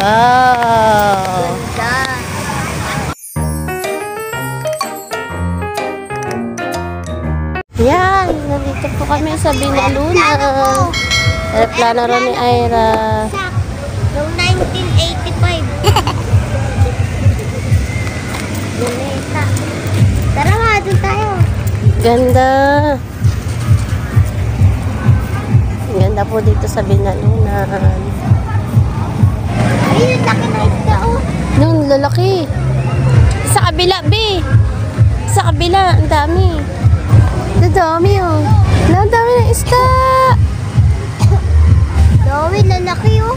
Wow! Yan, nandito po kami sa Binalunan. Aeroplano rin ni Ira. Noong 1985. Luneta. Tara nga, doon tayo. Ganda. Ganda po dito sa Binalunan. Ay, yung laki na isda, oh. Noon, lalaki. Sa kabila, B. Sa kabila, ang dami. Ang dami, oh. Ang dami ng isda. Dami, lalaki, oh.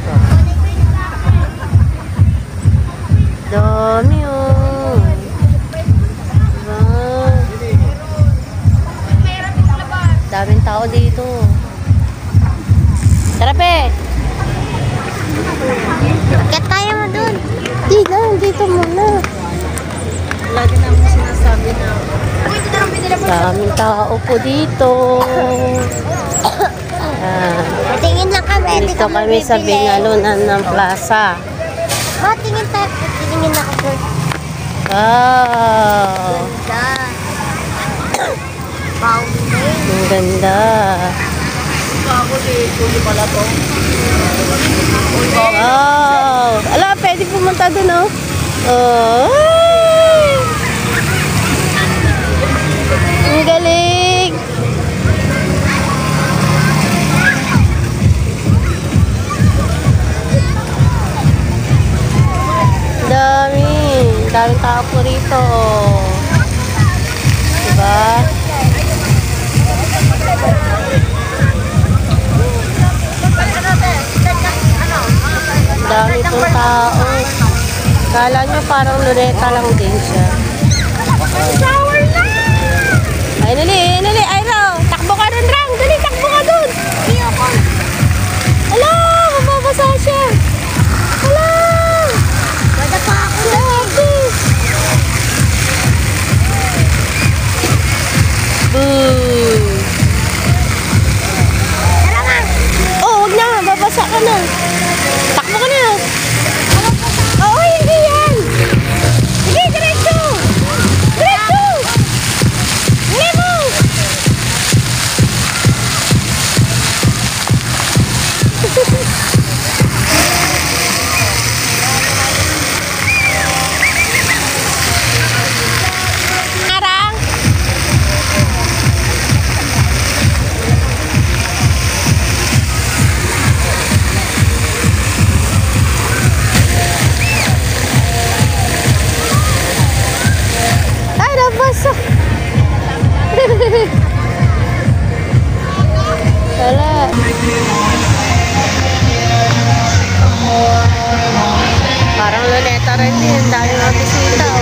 Dami, oh. Wow. Daming tao dito. Tara, pe. Bakit tayo mo doon? Di lang, dito muna. Lagi namin sinasabi na. Daming tao po dito. Tingin lang kami. Dito kami sa Binalunan ng Plaza. Tingin tayo. Tingin ako first. Wow! Ganda. Fountain. Ang ganda. Wow! Ala, pwede pumunta dun, oh. Oh! Ang galing! Daming tao po rito. Diba? Dami pong tao. Kala nyo parang luneta lang din siya. Ay, nali, Ira. Takbo ka rin, Rang. Dali, takbo ka dun. Ala, mababasa siya. Ala. Wala pa ako. Grabe. Boo. Tara nga. Oh, wag na. Babasa ka na. Takbo ka na. Oo, hindi yan. Sige, diretso. Diretso. Hindi mo. Arang. Ay, nabasa. Tala. Parang luneta rin din. Dahil mga bisita.